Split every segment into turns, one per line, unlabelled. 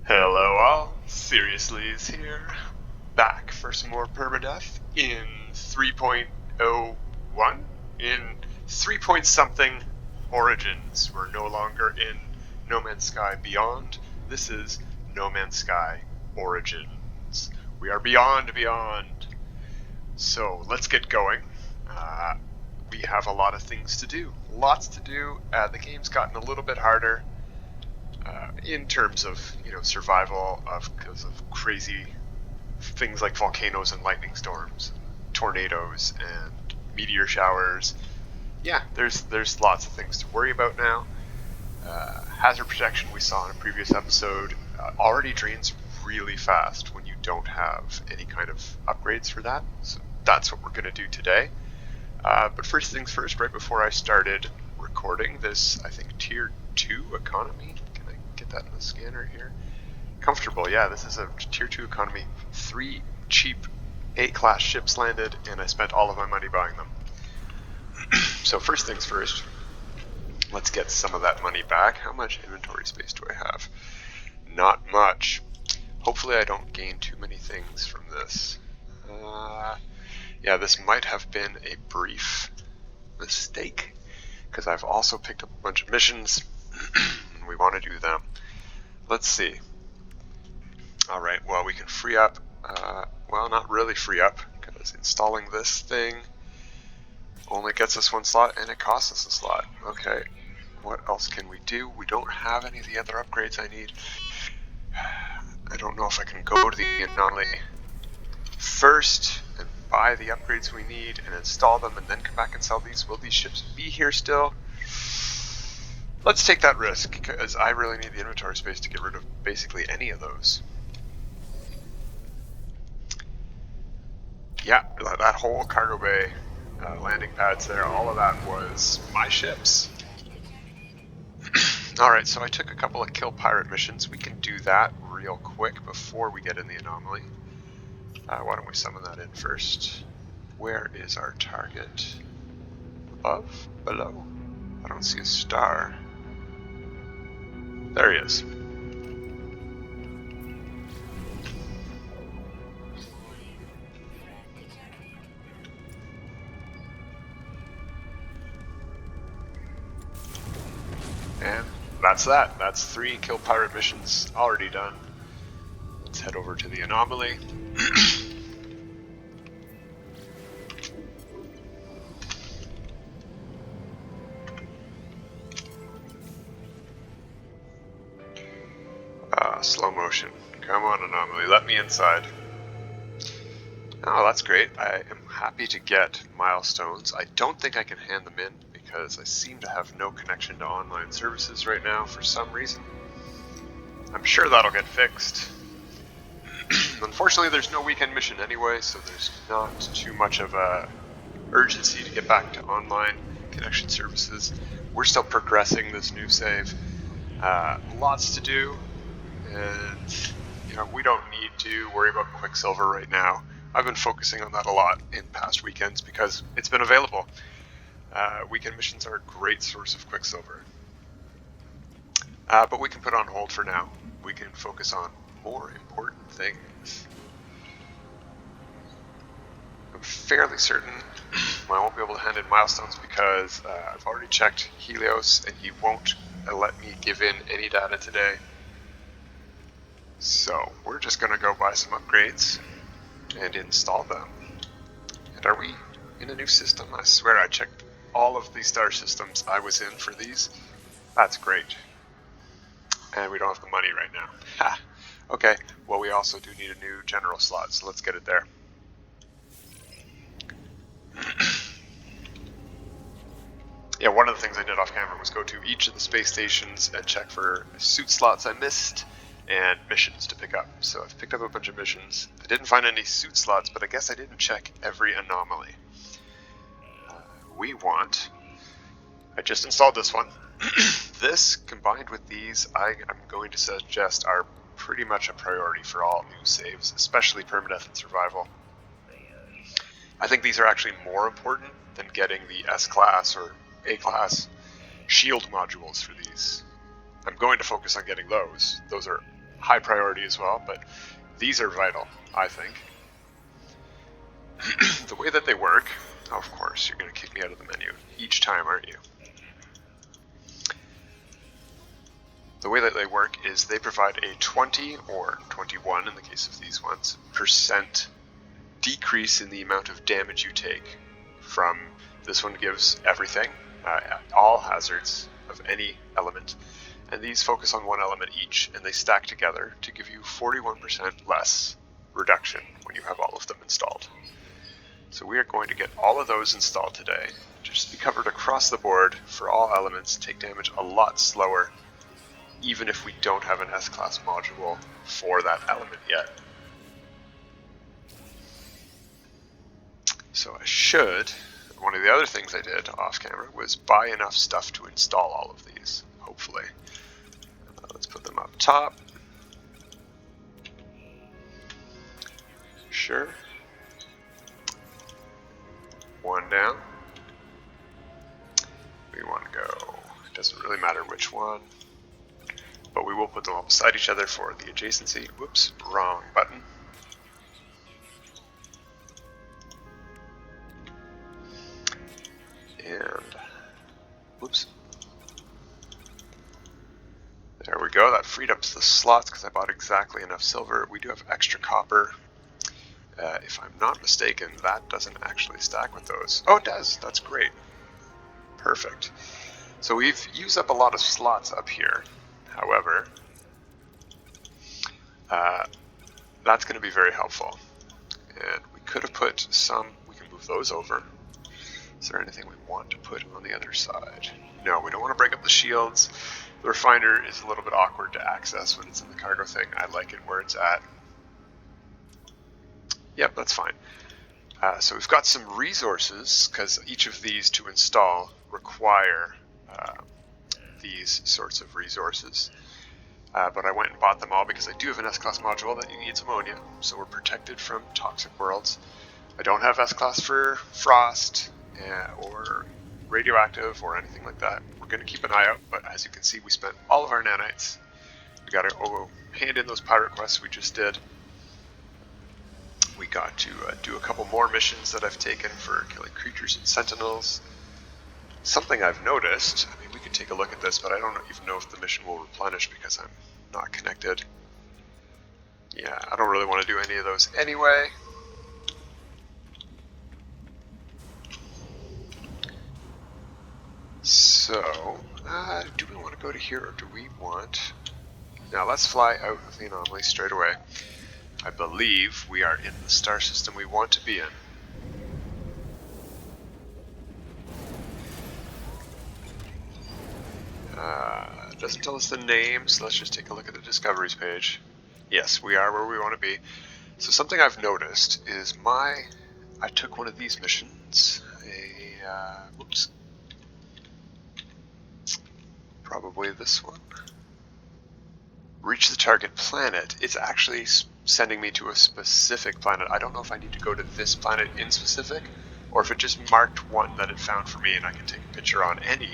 Hello all, Seriously is here, back for some more Permadeath in 3.01? In 3 point something Origins. We're no longer in No Man's Sky Beyond, this is No Man's Sky Origins. We are beyond. So let's get going. We have a lot of things to do, lots to do. The game's gotten a little bit harder. In terms of survival because of crazy things like volcanoes and lightning storms, tornadoes and meteor showers. Yeah, there's lots of things to worry about now. Hazard protection we saw in a previous episode already drains really fast when you don't have any kind of upgrades for that. So that's what we're going to do today. But first things first, right before I started recording this, I think tier 2 economy. Can I get that in the scanner here? Comfortable, yeah, this is a tier 2 economy. 3 cheap A-class ships landed, and I spent all of my money buying them. So first things first, let's get some of that money back. How much inventory space do I have? Not much. Hopefully I don't gain too many things from this. Yeah, this might have been a brief mistake, because I've also picked up a bunch of missions, and we want to do them. Let's see. Alright, well, we can free up, well, not really free up, because installing this thing only gets us 1 slot, and it costs us a slot. Okay, what else can we do? We don't have any of the other upgrades I need. I don't know if I can go to the anomaly first and buy the upgrades we need and install them and then come back and sell these. Will these ships be here still? Let's take that risk, because I really need the inventory space to get rid of basically any of those. Yeah, that whole cargo bay, landing pads there, all of that was my ships. Alright, so I took a couple of kill pirate missions. We can do that real quick before we get in the anomaly. Why don't we summon that in first? Where is our target? Above? Below? I don't see a star. There he is. And that's that. That's 3 kill pirate missions already done. Let's head over to the anomaly. Slow motion. Come on, anomaly, let me inside. Oh, that's great. I am happy to get milestones. I don't think I can hand them in because I seem to have no connection to online services right now for some reason. I'm sure that'll get fixed. Unfortunately, there's no weekend mission anyway, so there's not too much of a urgency to get back to online connection services. We're still progressing this new save. Lots to do, and we don't need to worry about Quicksilver right now. I've been focusing on that a lot in past weekends because it's been available. Weekend missions are a great source of Quicksilver. But we can put on hold for now. We can focus on more important things. I'm fairly certain I won't be able to hand in milestones because I've already checked Helios and he won't let me give in any data today. So we're just going to go buy some upgrades and install them. And are we in a new system? I swear I checked all of the star systems I was in for these. That's great. And we don't have the money right now. Ha! Okay, well we also do need a new general slot, so let's get it there. Yeah, one of the things I did off camera was go to each of the space stations and check for suit slots I missed and missions to pick up. So I've picked up a bunch of missions. I didn't find any suit slots, but I guess I didn't check every anomaly. I just installed this one. This, combined with these, I'm going to suggest are pretty much a priority for all new saves, especially Permadeath and Survival. I think these are actually more important than getting the S-Class or A-Class shield modules for these. I'm going to focus on getting those. Those are high priority as well, but these are vital, I think. The way that they work, oh, of course, you're going to kick me out of the menu each time, aren't you? The way that they work is they provide a 20 or 21 in the case of these ones % decrease in the amount of damage you take from, this one gives everything, all hazards of any element, and these focus on one element each, and they stack together to give you 41% less reduction when you have all of them installed. So we are going to get all of those installed today, just be covered across the board for all elements, take damage a lot slower, even if we don't have an S-Class module for that element yet. So I should, one of the other things I did off camera was buy enough stuff to install all of these, hopefully. Let's put them up top. Sure. One down. We want to go, it doesn't really matter which one, but we will put them all beside each other for the adjacency. Whoops, wrong button. And, whoops. There we go, that freed up the slots because I bought exactly enough silver. We do have extra copper. If I'm not mistaken, that doesn't actually stack with those. Oh, it does, that's great. Perfect. So we've used up a lot of slots up here. However, that's going to be very helpful. And we could have put some, we can move those over. Is there anything we want to put on the other side? No, we don't want to break up the shields. The refiner is a little bit awkward to access when it's in the cargo thing. I like it where it's at. Yep, that's fine. So we've got some resources, because each of these to install require these sorts of resources. But I went and bought them all because I do have an S-Class module that needs ammonia, so we're protected from toxic worlds. I don't have S-Class for frost or radioactive or anything like that. We're going to keep an eye out, but as you can see, we spent all of our nanites. We got to hand in those pirate quests we just did. We got to do a couple more missions that I've taken for killing creatures and sentinels. Something I've noticed, I mean, we could take a look at this, but I don't even know if the mission will replenish because I'm not connected. Yeah, I don't really want to do any of those anyway. So, do we want to go to here or do we want... Now let's fly out of the anomaly straight away. I believe we are in the star system we want to be in. It doesn't tell us the name, so let's just take a look at the discoveries page. Yes, we are where we want to be. So something I've noticed is I took one of these missions, whoops, probably this one. Reach the target planet. It's actually sending me to a specific planet. I don't know if I need to go to this planet in specific, or if it just marked one that it found for me and I can take a picture on any.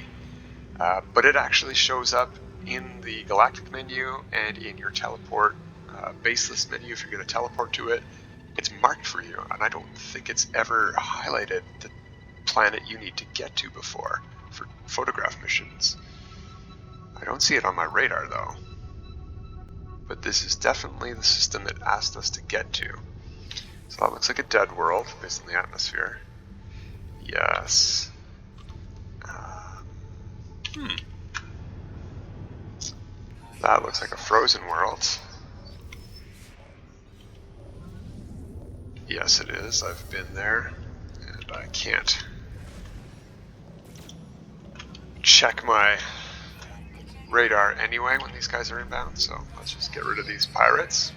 But it actually shows up in the galactic menu and in your teleport base list menu if you're going to teleport to it. It's marked for you, and I don't think it's ever highlighted the planet you need to get to before for photograph missions. I don't see it on my radar though. But this is definitely the system it asked us to get to. So that looks like a dead world based on the atmosphere. Yes. That looks like a frozen world. Yes, it is. I've been there, and I can't check my radar anyway when these guys are inbound, so let's just get rid of these pirates.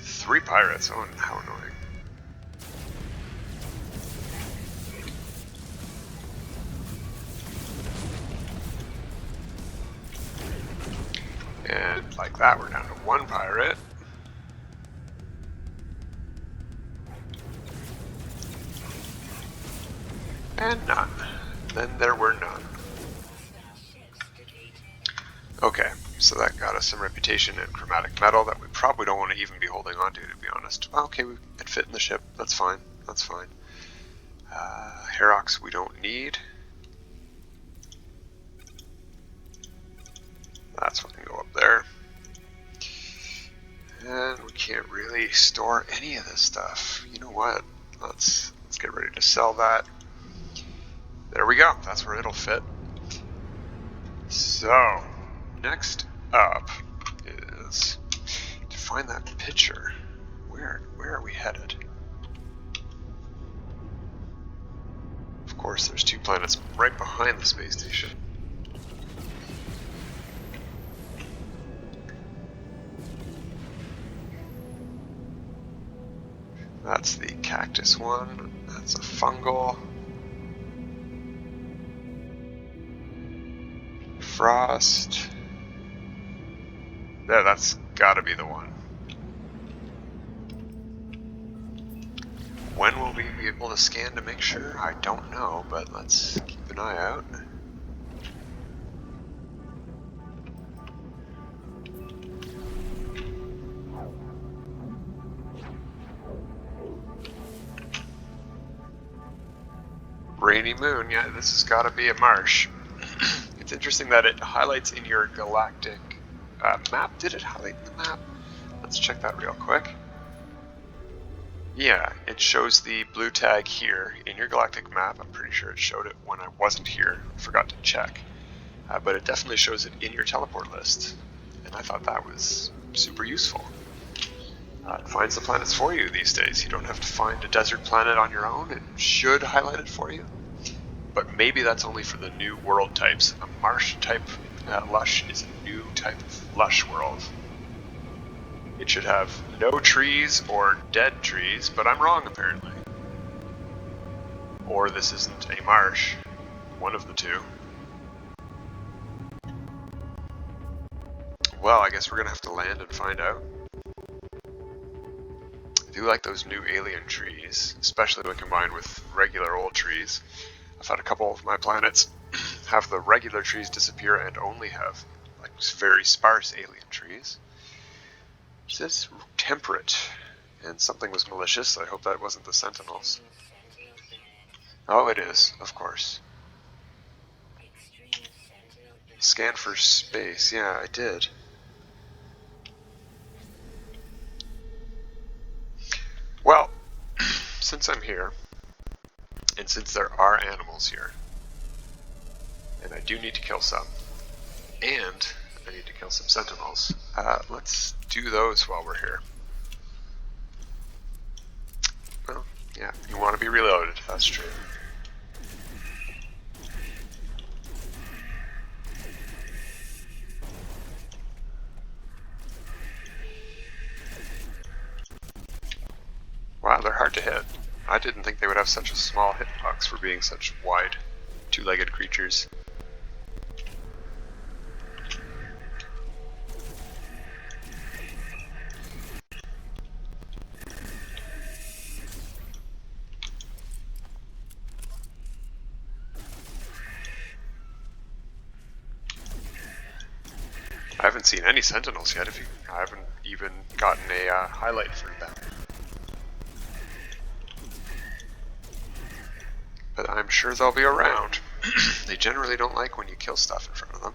3 pirates, oh, how annoying. And like that, we're down to 1 pirate. And none. Then there were none. Okay, So that got us some reputation in chromatic metal that we probably don't want to even be holding on to be honest. Okay, it fit in the ship. That's fine. That's fine. Herox we don't need. That's what can go up there. And we can't really store any of this stuff. You know what? Let's get ready to sell that. There we go. That's where it'll fit. So, next up is to find that picture. Where are we headed? Of course, there's 2 planets right behind the space station. That's the cactus one. That's a fungal. Frost. There, that's gotta be the one. When will we be able to scan to make sure? I don't know, but let's keep an eye out. Rainy moon, yeah, this has got to be a marsh. It's interesting that it highlights in your galactic map. Did it highlight in the map? Let's check that real quick. Yeah, it shows the blue tag here in your galactic map. I'm pretty sure it showed it when I wasn't here. I forgot to check. But it definitely shows it in your teleport list. And I thought that was super useful. It finds the planets for you these days. You don't have to find a desert planet on your own. It should highlight it for you. But maybe that's only for the new world types. A marsh type lush is a new type of lush world. It should have no trees or dead trees, but I'm wrong apparently. Or this isn't a marsh. One of the two. Well, I guess we're gonna have to land and find out. I do like those new alien trees, especially when combined with regular old trees. I've had a couple of my planets have the regular trees disappear and only have like very sparse alien trees. It says temperate, and something was malicious. I hope that wasn't the Sentinels. Oh, it is, of course. Scan for space. Yeah, I did. Well, since I'm here, and since there are animals here, and I do need to kill some, and I need to kill some Sentinels, let's do those while we're here. Well, yeah, you want to be reloaded, that's true. Wow, they're hard to hit. I didn't think they would have such a small hitbox for being such wide, two-legged creatures. I haven't seen any Sentinels yet. I haven't even gotten a highlight for them. But I'm sure they'll be around. They generally don't like when you kill stuff in front of them.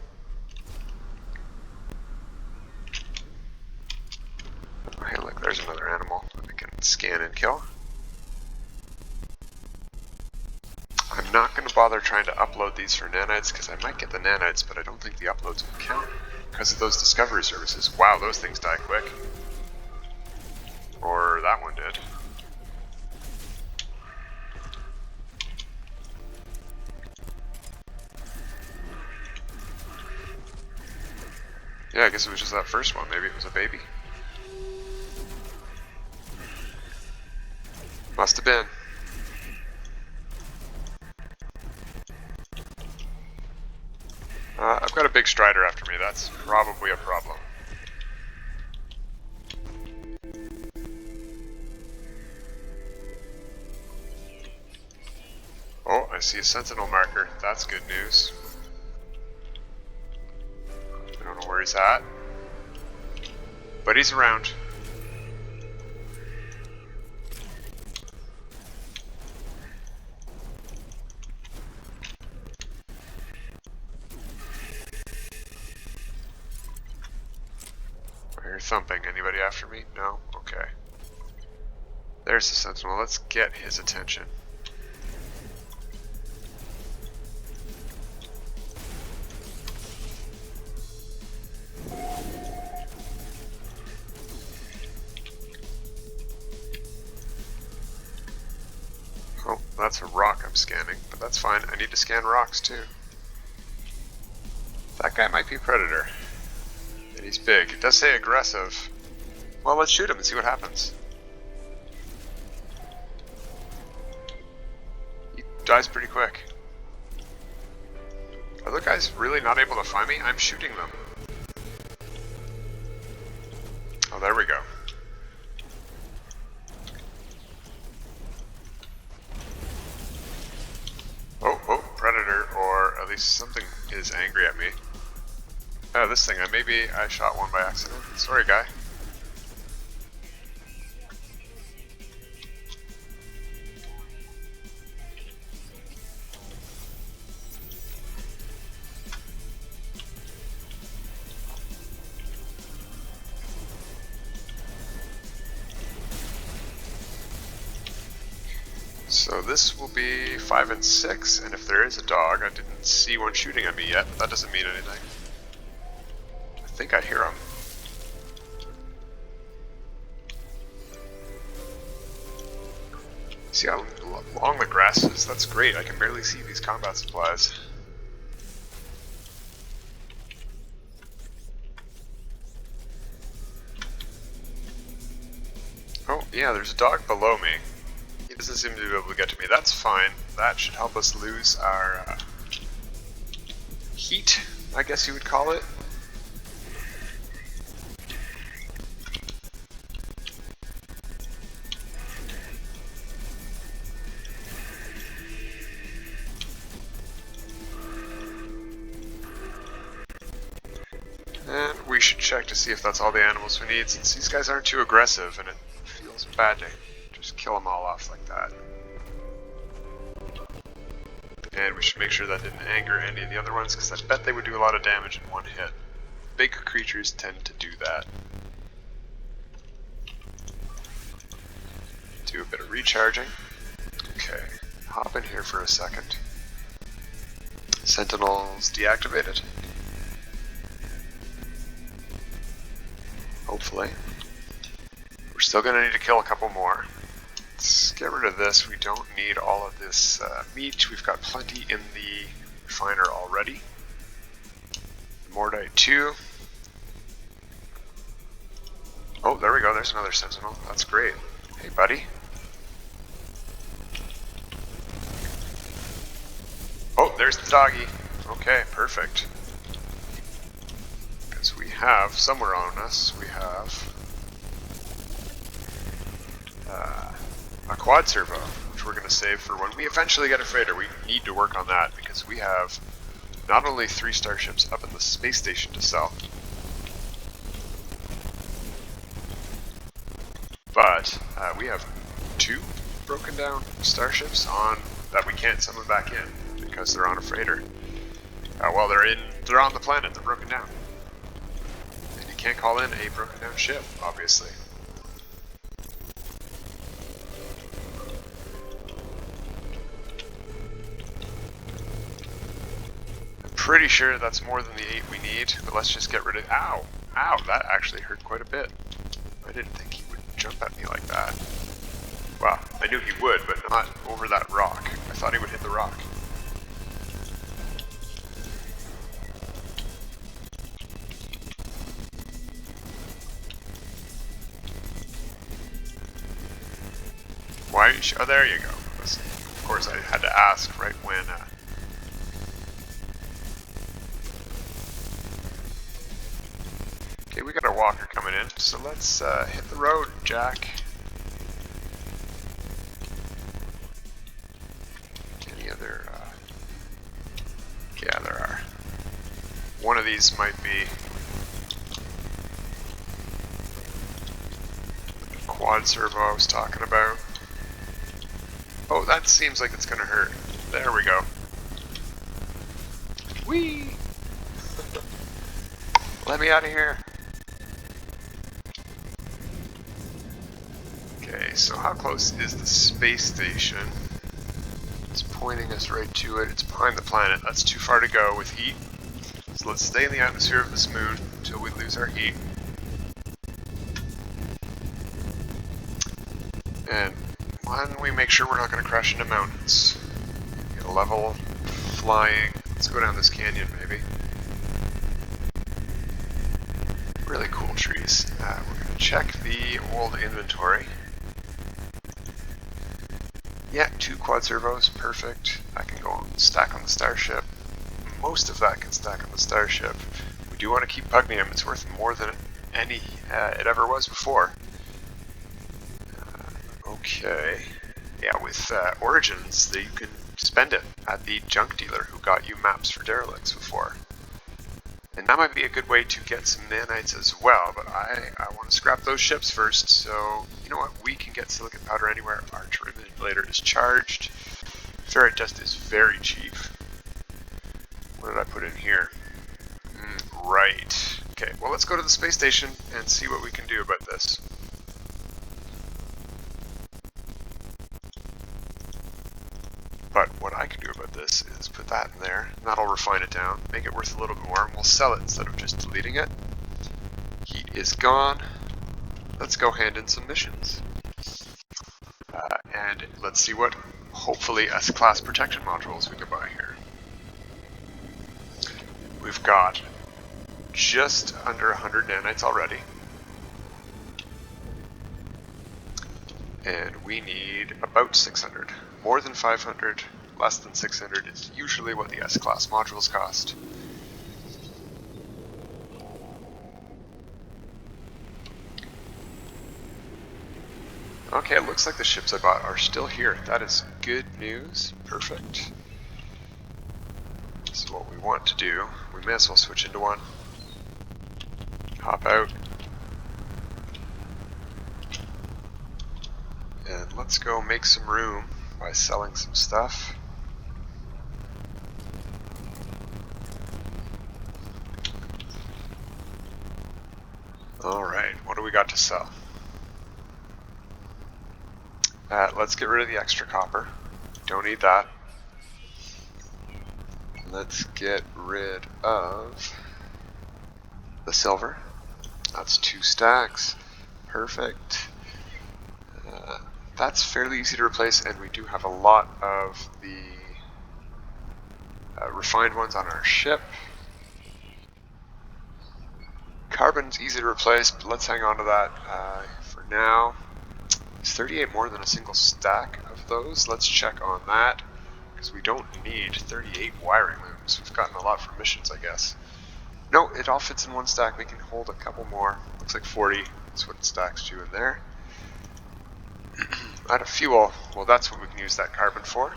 Hey, look, there's another animal that we can scan and kill. I'm not going to bother trying to upload these for nanites because I might get the nanites, but I don't think the uploads will count because of those discovery services. Wow, those things die quick. Or that one did. Yeah, I guess it was just that first one. Maybe it was a baby. Must have been. I've got a big strider after me. That's probably a problem. Oh, I see a sentinel marker. That's good news. I don't know where he's at. But he's around. I hear thumping. Anybody after me? No? Okay. There's the sentinel. Let's get his attention. Oh, that's a rock I'm scanning, but that's fine. I need to scan rocks too. That guy might be a predator. And he's big. It does say aggressive. Well, let's shoot him and see what happens. He dies pretty quick. Are the guys really not able to find me? I'm shooting them. Oh, there we go. Oh, predator, or at least something is angry at me. Oh, this thing, maybe I shot one by accident. Sorry, guy. So this will be 5 and 6, and if there is a dog, I didn't see one shooting at me yet, but that doesn't mean anything. I think I hear him. See how long the grass is? That's great. I can barely see these combat supplies. Oh, yeah, there's a dog below me. He doesn't seem to be able to get to me. That's fine. That should help us lose our heat, I guess you would call it. And we should check to see if that's all the animals we need, since these guys aren't too aggressive, and it feels bad to just kill them all off like that. And we should make sure that didn't anger any of the other ones, because I bet they would do a lot of damage in one hit. Big creatures tend to do that. Do a bit of recharging. Okay, hop in here for a second. Sentinels deactivated. Hopefully. We're still going to need to kill a couple more. Let's get rid of this. We don't need all of this meat. We've got plenty in the refiner already. Mordite 2. Oh, there we go. There's another sentinel. That's great. Hey, buddy. Oh, there's the doggy. Okay, perfect. Because we have, somewhere on us, we have a quad servo, which we're going to save for when we eventually get a freighter. We need to work on that because we have not only 3 starships up in the space station to sell, but we have 2 broken down starships on that we can't summon back in because they're on a freighter. Well, they're on the planet. They're broken down, and you can't call in a broken down ship, obviously. Pretty sure that's more than the 8 we need, but let's just get rid of. Ow! Ow! That actually hurt quite a bit. I didn't think he would jump at me like that. Well, I knew he would, but not over that rock. I thought he would hit the rock. Why are you oh, there you go. Of course, I had to ask right when. Okay, we got our walker coming in, so let's hit the road, Jack. Any other, yeah, there are. One of these might be quad servo I was talking about. Oh, that seems like it's gonna hurt. There we go. Whee! Let me out of here. Okay, so how close is the space station? It's pointing us right to it. It's behind the planet. That's too far to go with heat. So let's stay in the atmosphere of this moon until we lose our heat. And when we make sure we're not going to crash into mountains. Get a level flying. Let's go down this canyon maybe. Really cool trees. We're going to check the old inventory. Yeah, 2 quad servos, perfect. That can go on, stack on the starship. Most of that can stack on the starship. We do want to keep Pugnium. It's worth more than any it ever was before. Okay. Yeah, with Origins, you can spend it at the junk dealer who got you maps for derelicts before. And that might be a good way to get some nanites as well, but I want to scrap those ships first, so you know what, we can get silicon powder anywhere. Our manipulator is charged. Ferrite dust is very cheap. What did I put in here? Right. Okay, well let's go to the space station and see what we can do about this. But what I can do about this is put that in there, and that'll refine it down, make it worth a little bit more, and we'll sell it instead of just deleting it. Heat is gone. Let's go hand in some missions. And let's see what, hopefully, S-class protection modules we can buy here. We've got just under 100 nanites already. And we need about 600. More than 500, less than 600 is usually what the S-class modules cost. Okay, it looks like the ships I bought are still here. That is good news. Perfect. This is what we want to do. We may as well switch into one. Hop out. And let's go make some room by selling some stuff. Alright, what do we got to sell? Let's get rid of the extra copper. Don't need that. Let's get rid of the silver. That's 2 stacks. Perfect. That's fairly easy to replace, and we do have a lot of the refined ones on our ship. Carbon's easy to replace, but let's hang on to that for now. Is 38 more than a single stack of those? Let's check on that, because we don't need 38 wiring looms. We've gotten a lot from missions, I guess. No, it all fits in one stack. We can hold a couple more. Looks like 40. That's what it stacks to in there. Out of fuel, well that's what we can use that carbon for.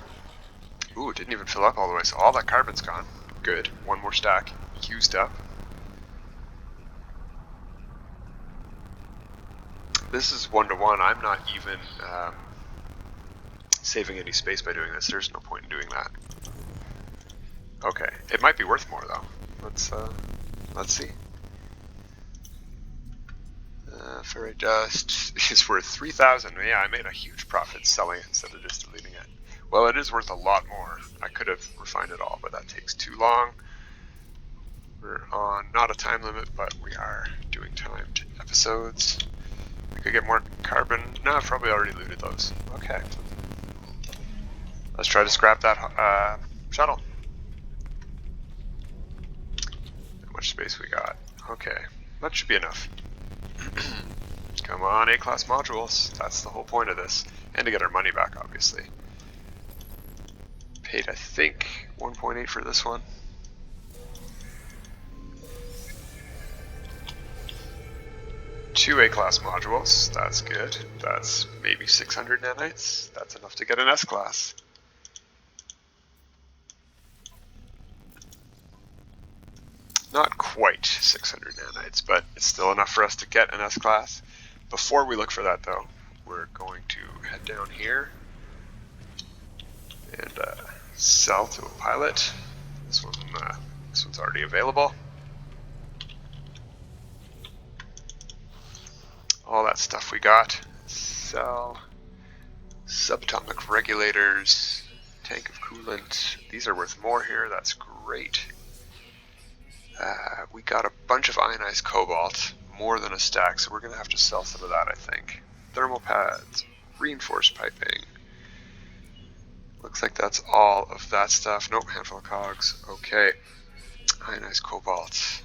Ooh, it didn't even fill up all the way, so all that carbon's gone. Good, one more stack used up. This is 1-to-1, I'm not even saving any space by doing this, there's no point in doing that. Okay, it might be worth more though. Let's see. Ferrite dust is worth 3,000. Yeah, I made a huge profit selling it instead of just deleting it. Well, it is worth a lot more. I could have refined it all, but that takes too long. We're on not a time limit, but we are doing timed episodes. We could get more carbon. No, I've probably already looted those. Okay. Let's try to scrap that shuttle. How much space we got? Okay, that should be enough. Come on, A-class modules. That's the whole point of this. And to get our money back, obviously. Paid, I think, 1.8 for this one. Two A-class modules. That's good. That's maybe 600 nanites. That's enough to get an S-class. Not quite 600 nanites, but it's still enough for us to get an S-class. Before we look for that though, we're going to head down here and sell to a pilot. This one's already available. All that stuff we got. Sell. Subatomic regulators. Tank of coolant. These are worth more here. That's great. We got a bunch of ionized cobalt. More than a stack, so we're going to have to sell some of that, I think. Thermal pads. Reinforced piping. Looks like that's all of that stuff. Nope, handful of cogs. Okay. Ionized cobalt.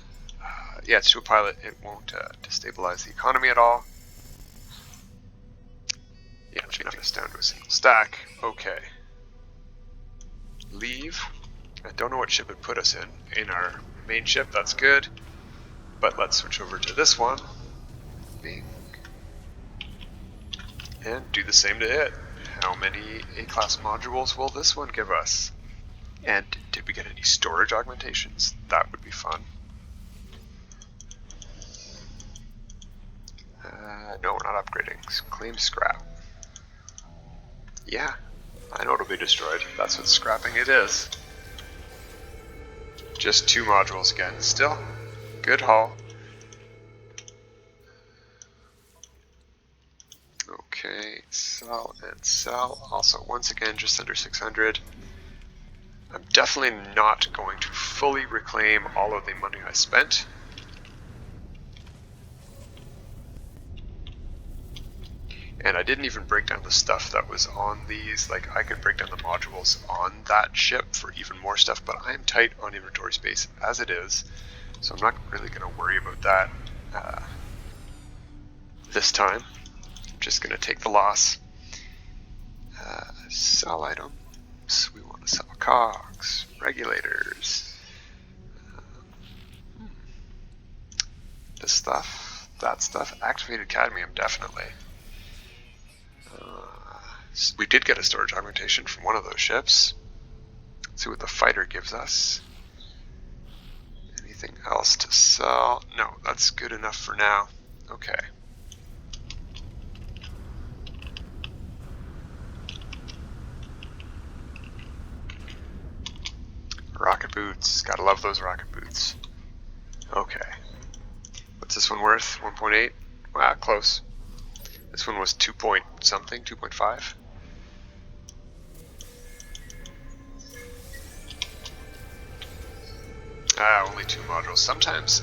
Yeah, it's to a pilot. It won't destabilize the economy at all. Yeah, it's knocking us down to a single stack. Okay. Leave. I don't know what ship it put us in our main ship. That's good. But let's switch over to this one. Bing. And do the same to it. How many A-class modules will this one give us? And did we get any storage augmentations? That would be fun. No, we're not upgrading. Claim scrap. Yeah, I know it'll be destroyed. That's what scrapping it is. Just 2 modules again. Still, good haul. Okay, sell and sell. Also, once again, just under 600. I'm definitely not going to fully reclaim all of the money I spent. And I didn't even break down the stuff that was on these. Like, I could break down the modules on that ship for even more stuff, but I'm tight on inventory space as it is, so I'm not really going to worry about that this time. I'm just going to take the loss. Sell items. We want to sell cogs, regulators. This stuff, that stuff. Activated cadmium, definitely. We did get a storage augmentation from one of those ships. Let's see what the fighter gives us. Anything else to sell? No, that's good enough for now. Okay. Rocket boots. Gotta love those rocket boots. Okay. What's this one worth? 1.8? Wow, close. This one was 2 point something, 2.5. Only 2 modules. Sometimes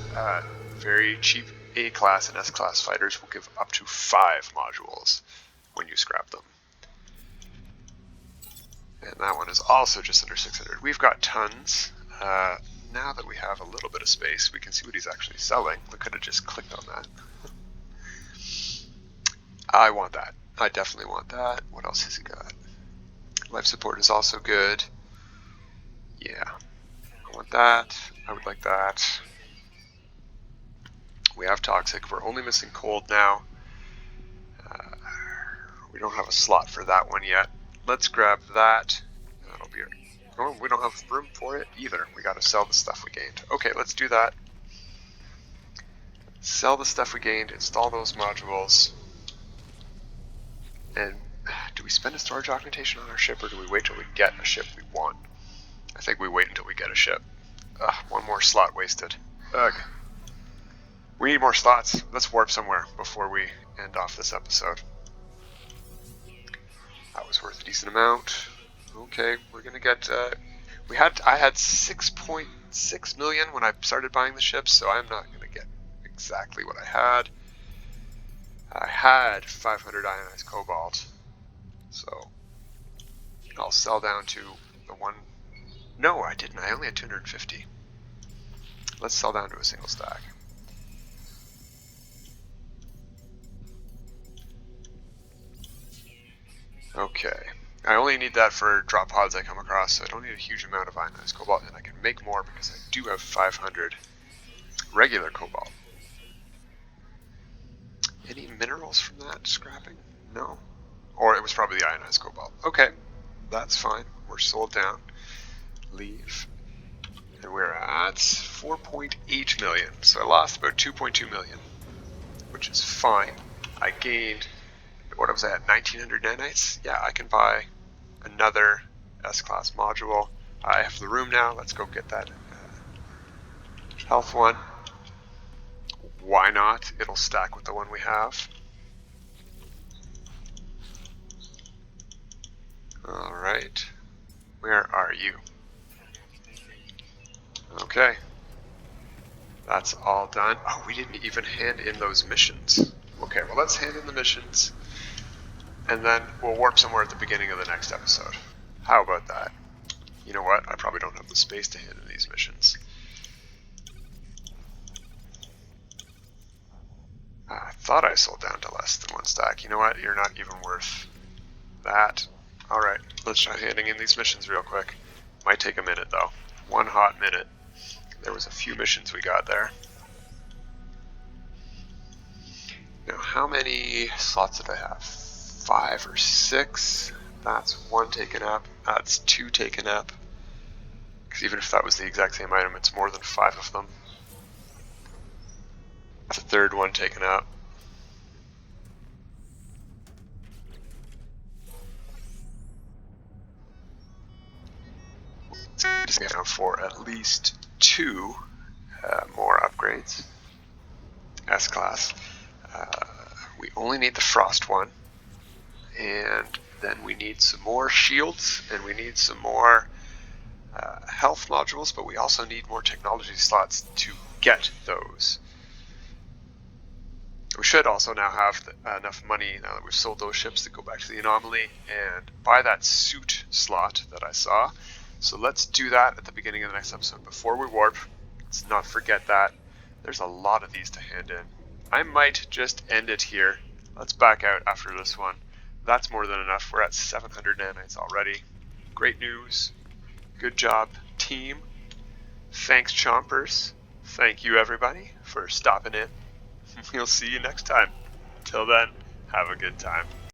very cheap A-class and S-class fighters will give up to 5 modules when you scrap them. And that one is also just under 600. We've got tons. Now that we have a little bit of space, we can see what he's actually selling. We could have just clicked on that. I want that. I definitely want that. What else has he got? Life support is also good. Yeah. I want that. I would like that. We have toxic. We're only missing cold now. We don't have a slot for that one yet. Let's grab that. That'll be it. Oh, we don't have room for it either. We got to sell the stuff we gained. Okay, let's do that. Sell the stuff we gained. Install those modules. And do we spend a storage augmentation on our ship, or do we wait till we get a ship we want? I think we wait until we get a ship. Ugh, one more slot wasted. Ugh. We need more slots. Let's warp somewhere before we end off this episode. That was worth a decent amount. Okay, we're gonna get. I had 6.6 million when I started buying the ships, so I'm not gonna get exactly what I had. I had 500 ionized cobalt, so I'll sell down to the one. No, I didn't. I only had 250. Let's sell down to a single stack. Okay. I only need that for drop pods I come across, so I don't need a huge amount of ionized cobalt, and I can make more because I do have 500 regular cobalt. Any minerals from that scrapping? No. Or it was probably the ionized cobalt. Okay, that's fine. We're sold down. Leave. And we're at 4.8 million. So I lost about 2.2 million, which is fine. I gained, what was that, 1900 nanites? Yeah, I can buy another S-Class module. I have the room now. Let's go get that health one. Why not? It'll stack with the one we have. Alright. Where are you? Okay. That's all done. Oh, we didn't even hand in those missions. Okay, well let's hand in the missions, and then we'll warp somewhere at the beginning of the next episode. How about that? You know what? I probably don't have the space to hand in these missions. I thought I sold down to less than one stack. You know what? You're not even worth that. Alright, let's try handing in these missions real quick. Might take a minute though. One hot minute. There was a few missions we got there. Now, how many slots did I have? 5 or 6? That's 1 taken up. That's 2 taken up. Because even if that was the exact same item, it's more than 5 of them. That's a third one taken up. Just have for at least 2 more upgrades. S-Class. We only need the Frost one. And then we need some more shields, and we need some more health modules, but we also need more technology slots to get those. We should also now have enough money, now that we've sold those ships, to go back to the anomaly and buy that suit slot that I saw. So let's do that at the beginning of the next episode before we warp. Let's not forget that. There's a lot of these to hand in. I might just end it here. Let's back out after this one. That's more than enough. We're at 700 nanites already. Great news. Good job, team. Thanks, Chompers. Thank you, everybody, for stopping in. We'll see you next time. Till then, have a good time.